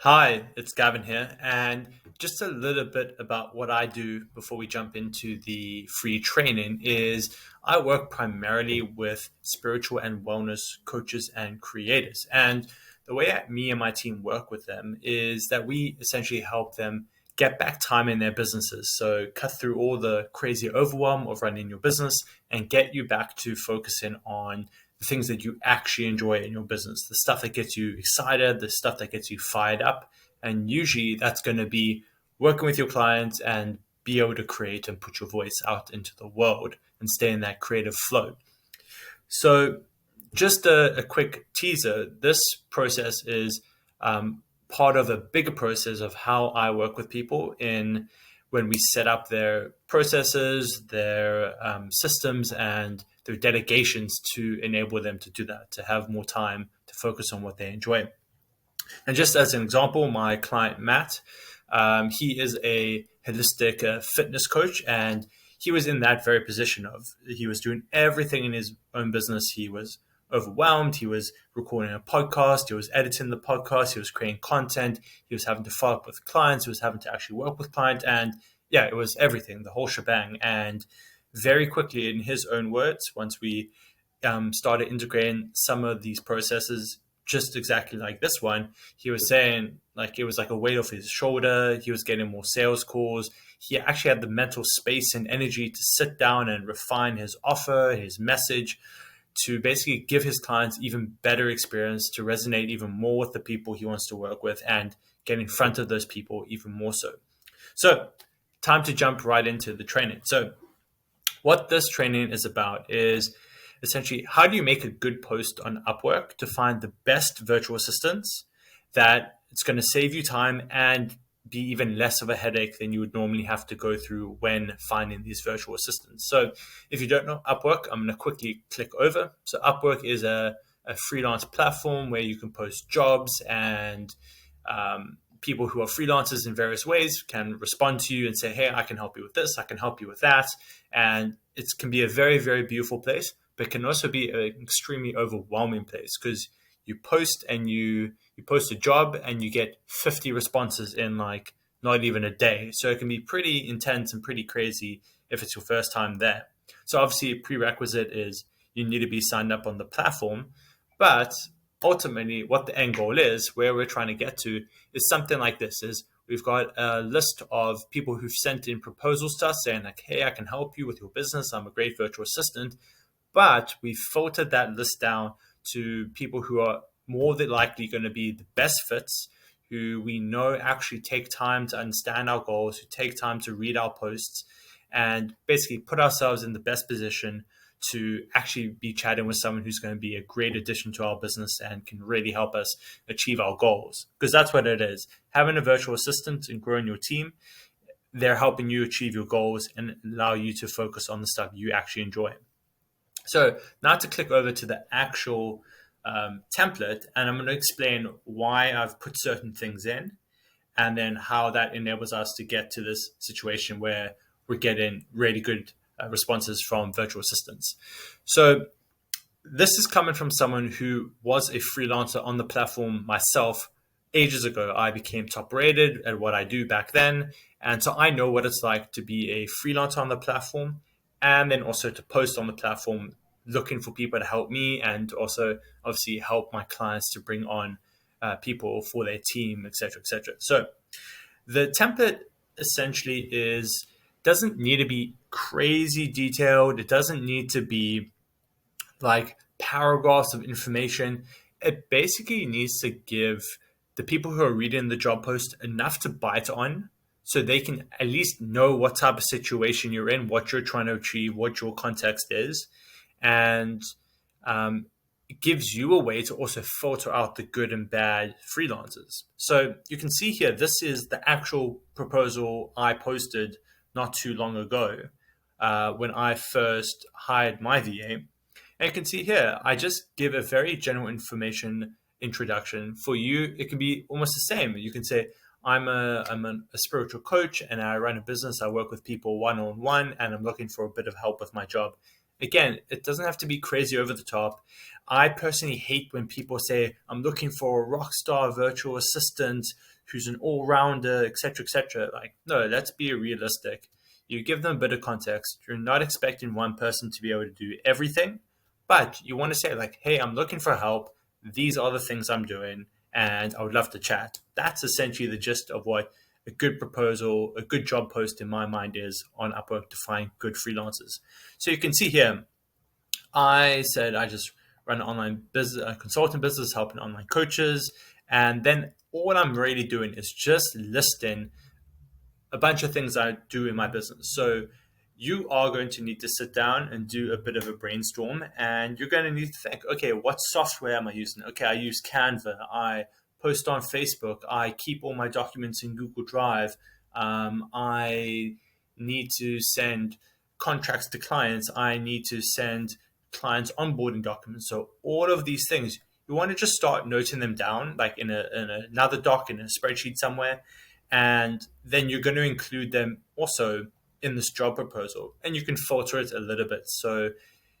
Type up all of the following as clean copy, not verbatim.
Hi, it's Gavin here, and just a little bit about what I do before we jump into the free training is I work primarily with spiritual and wellness coaches and creators. And the way that me and my team work with them is that we essentially help them get back time in their businesses. So cut through all the crazy overwhelm of running your business and get you back to focusing on the things that you actually enjoy in your business, the stuff that gets you excited, the stuff that gets you fired up. And usually that's going to be working with your clients and be able to create and put your voice out into the world and stay in that creative flow. So, just a quick teaser, this process is part of a bigger process of how I work with people in when we set up their processes, their systems, and their delegations to enable them to do that, to have more time to focus on what they enjoy. And just as an example, my client Matt, he is a holistic fitness coach, and he was in that very position of he was doing everything in his own business. He was overwhelmed. He was recording a podcast. He was editing the podcast. He was creating content. He was having to follow up with clients. He was having to actually work with clients, and yeah, it was everything, the whole shebang. And very quickly, in his own words, once we started integrating some of these processes just exactly like this one, he was saying like it was like a weight off his shoulder. He was getting more sales calls. He actually had the mental space and energy to sit down and refine his offer, his message, to basically give his clients even better experience, to resonate even more with the people he wants to work with and get in front of those people even more so. So, time to jump right into the training. So, what this training is about is essentially how do you make a good post on Upwork to find the best virtual assistants that it's going to save you time and be even less of a headache than you would normally have to go through when finding these virtual assistants. So if you don't know Upwork, I'm going to quickly click over. So Upwork is a freelance platform where you can post jobs and people who are freelancers in various ways can respond to you and say, hey, I can help you with this, I can help you with that. And it can be a very, very beautiful place, but it can also be an extremely overwhelming place because you post and you post a job and you get 50 responses in like not even a day. So it can be pretty intense and pretty crazy if it's your first time there. So obviously a prerequisite is you need to be signed up on the platform, but ultimately what the end goal is, where we're trying to get to, is something like this: is we've got a list of people who've sent in proposals to us saying like, hey, I can help you with your business, I'm a great virtual assistant. But we filtered that list down to people who are more than likely going to be the best fits, who we know actually take time to understand our goals, who take time to read our posts, and basically put ourselves in the best position to actually be chatting with someone who's going to be a great addition to our business and can really help us achieve our goals. Because that's what it is. Having a virtual assistant and growing your team, they're helping you achieve your goals and allow you to focus on the stuff you actually enjoy. So now to click over to the actual template, and I'm going to explain why I've put certain things in and then how that enables us to get to this situation where we're getting really good responses from virtual assistants. So this is coming from someone who was a freelancer on the platform myself ages ago. I became top rated at what I do back then. And so I know what it's like to be a freelancer on the platform and then also to post on the platform looking for people to help me and also obviously help my clients to bring on people for their team, et cetera, et cetera. So the template essentially is doesn't need to be crazy detailed. It doesn't need to be like paragraphs of information. It basically needs to give the people who are reading the job post enough to bite on so they can at least know what type of situation you're in, what you're trying to achieve, what your context is. And it gives you a way to also filter out the good and bad freelancers. So you can see here, this is the actual proposal I posted not too long ago when I first hired my VA. And you can see here, I just give a very general information introduction. For you, it can be almost the same. You can say, I'm a spiritual coach and I run a business. I work with people one on one and I'm looking for a bit of help with my job. Again, it doesn't have to be crazy over the top. I personally hate when people say, I'm looking for a rock star virtual assistant who's an all rounder, etc., etc. Like, no, let's be realistic. You give them a bit of context. You're not expecting one person to be able to do everything, but you want to say, like, hey, I'm looking for help. These are the things I'm doing, and I would love to chat. That's essentially the gist of what a good proposal, a good job post in my mind is on Upwork to find good freelancers. So you can see here, I said I just run an online business, a consulting business, helping online coaches. And then all I'm really doing is just listing a bunch of things I do in my business. So you are going to need to sit down and do a bit of a brainstorm, and you're going to need to think, okay, what software am I using? Okay, I use Canva. I post on Facebook. I keep all my documents in Google Drive. I need to send contracts to clients. I need to send clients onboarding documents. So all of these things, you want to just start noting them down, like in another doc, in a spreadsheet somewhere, and then you're going to include them also in this job proposal, and you can filter it a little bit. So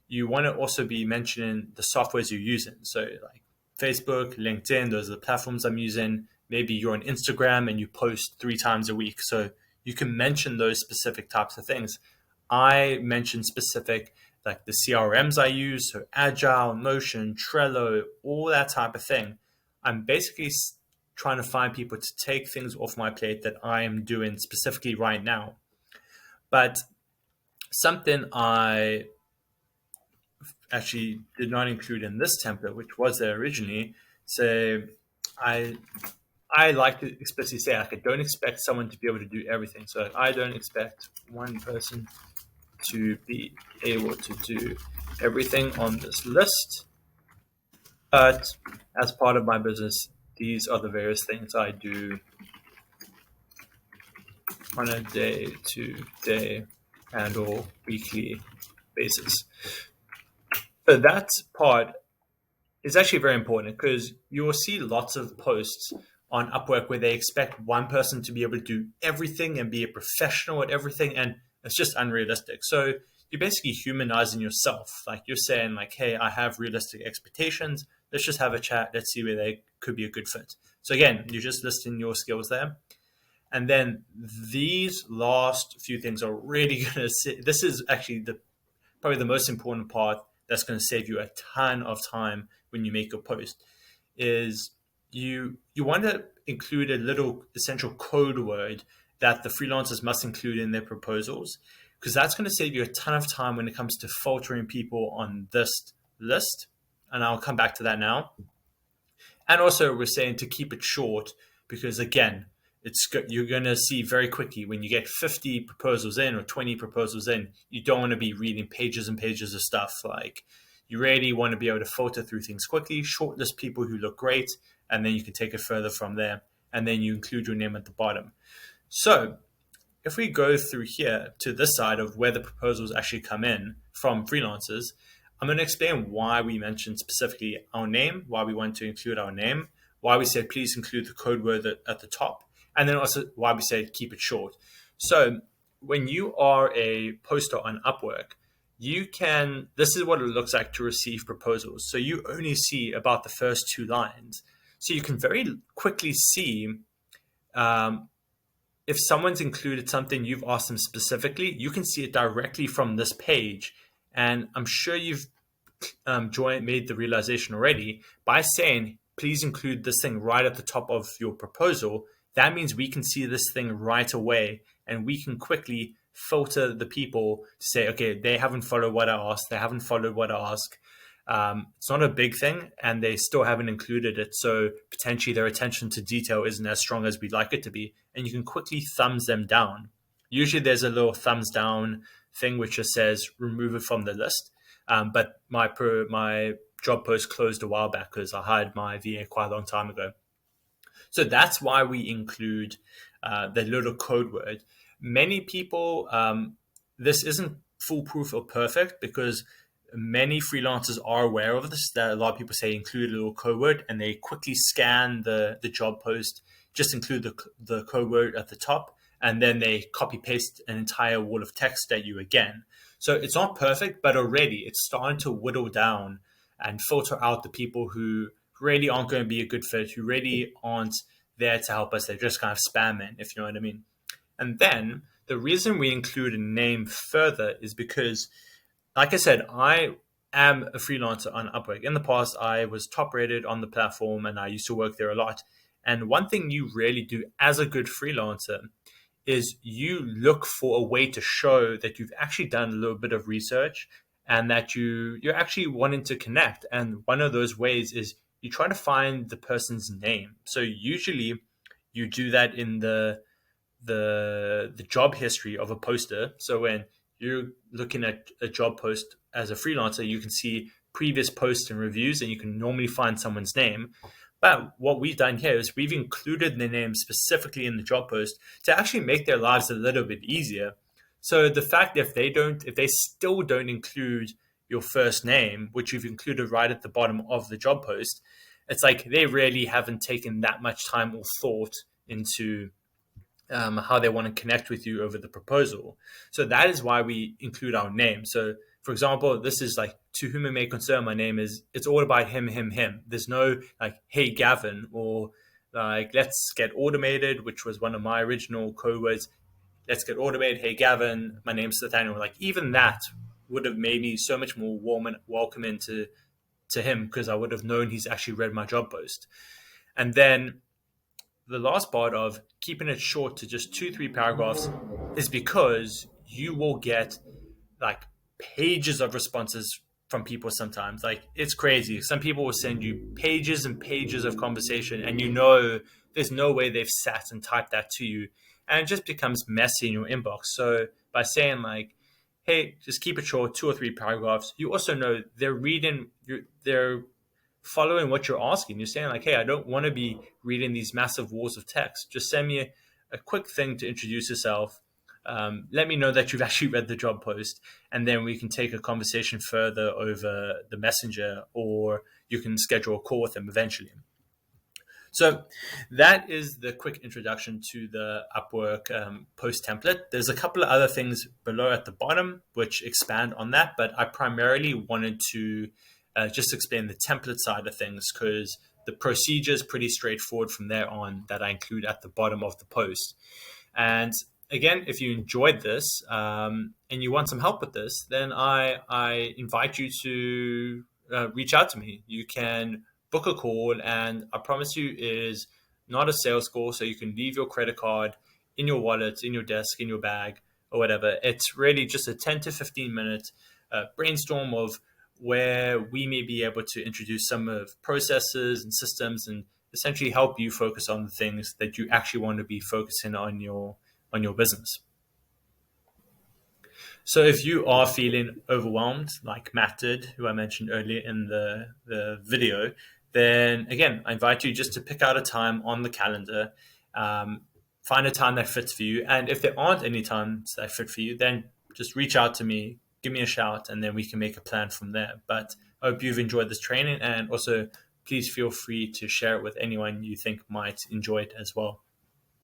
you want to also be mentioning the softwares you're using. So like Facebook, LinkedIn, those are the platforms I'm using. Maybe you're on Instagram and you post 3 times a week. So you can mention those specific types of things. I mentioned specific, like the CRMs I use, so Agile, Notion, Trello, all that type of thing. I'm basically trying to find people to take things off my plate that I am doing specifically right now. But something I actually did not include in this template, which was there originally, so I like to explicitly say, like, I don't expect someone to be able to do everything. So I don't expect one person to be able to do everything on this list. But as part of my business, these are the various things I do on a day-to-day and or weekly basis. So that part is actually very important, because you will see lots of posts on Upwork where they expect one person to be able to do everything and be a professional at everything, and it's just unrealistic. So you're basically humanizing yourself. Like, you're saying, like, hey, I have realistic expectations. Let's just have a chat. Let's see where they could be a good fit. So again, you're just listing your skills there. And then these last few things are really going to see, this is actually probably the most important part that's going to save you a ton of time when you make a post, is you want to include a little essential code word that the freelancers must include in their proposals, because that's going to save you a ton of time when it comes to filtering people on this list. And I'll come back to that now. And also, we're saying to keep it short, because again, you're going to see very quickly when you get 50 proposals in or 20 proposals in, you don't want to be reading pages and pages of stuff. Like, you really want to be able to filter through things quickly, shortlist people who look great, and then you can take it further from there. And then you include your name at the bottom. So if we go through here to this side of where the proposals actually come in from freelancers, I'm going to explain why we mentioned specifically our name, why we want to include our name, why we said please include the code word at the top, and then also why we say keep it short. So when you are a poster on Upwork, this is what it looks like to receive proposals. So you only see about the first 2 lines. So you can very quickly see if someone's included something you've asked them specifically. You can see it directly from this page. And I'm sure you've made the realization already by saying, please include this thing right at the top of your proposal. That means we can see this thing right away, and we can quickly filter the people to say, okay, they haven't followed what I asked. They haven't followed what I ask. It's not a big thing, and they still haven't included it. So potentially their attention to detail isn't as strong as we'd like it to be. And you can quickly thumbs them down. Usually there's a little thumbs down thing which just says remove it from the list. But my job post closed a while back because I hired my VA quite a long time ago. So that's why we include the little code word. Many people, this isn't foolproof or perfect, because many freelancers are aware of this, that a lot of people say include a little code word, and they quickly scan the job post, just include the code word at the top, and then they copy paste an entire wall of text at you again. So it's not perfect, but already it's starting to whittle down and filter out the people who really aren't going to be a good fit, who really aren't there to help us. They're just kind of spamming, if you know what I mean. And then the reason we include a name further is because, like I said, I am a freelancer on Upwork. In the past, I was top rated on the platform and I used to work there a lot. And one thing you really do as a good freelancer is you look for a way to show that you've actually done a little bit of research and that you're actually wanting to connect. And one of those ways is you try to find the person's name. So usually you do that in the job history of a poster. So when you're looking at a job post as a freelancer, you can see previous posts and reviews, and you can normally find someone's name. But what we've done here is we've included the name specifically in the job post to actually make their lives a little bit easier. So the fact if they still don't include your first name, which you've included right at the bottom of the job post, it's like they really haven't taken that much time or thought into how they want to connect with you over the proposal. So that is why we include our name. So, for example, this is like, to whom it may concern, my name is, it's all about him, him, him. There's no like, hey, Gavin, or like, let's get automated, which was one of my original code words. Let's get automated. Hey, Gavin, my name's Nathaniel. Like, even that would have made me so much more warm and welcome into to him because I would have known he's actually read my job post. And then the last part of keeping it short to just 2-3 paragraphs is because you will get like pages of responses from people sometimes. Like, it's crazy. Some people will send you pages and pages of conversation, and you know there's no way they've sat and typed that to you, and it just becomes messy in your inbox. So by saying like, hey, just keep it short, 2 or 3 paragraphs, you also know they're reading, they're following what you're asking. You're saying like, hey, I don't want to be reading these massive walls of text. Just send me a quick thing to introduce yourself. Let me know that you've actually read the job post, and then we can take a conversation further over the messenger, or you can schedule a call with them eventually. So that is the quick introduction to the Upwork post template. There's a couple of other things below at the bottom which expand on that, but I primarily wanted to just explain the template side of things because the procedure is pretty straightforward from there on that I include at the bottom of the post. And again, if you enjoyed this and you want some help with this, then I invite you to reach out to me. You can book a call, and I promise you is not a sales call, so you can leave your credit card in your wallet, in your desk, in your bag, or whatever. It's really just a 10 to 15 minute brainstorm of where we may be able to introduce some of processes and systems and essentially help you focus on the things that you actually want to be focusing on your business. So if you are feeling overwhelmed, like Matt did, who I mentioned earlier in the video, then again, I invite you just to pick out a time on the calendar, find a time that fits for you. And if there aren't any times that fit for you, then just reach out to me, give me a shout, and then we can make a plan from there. But I hope you've enjoyed this training, and also please feel free to share it with anyone you think might enjoy it as well.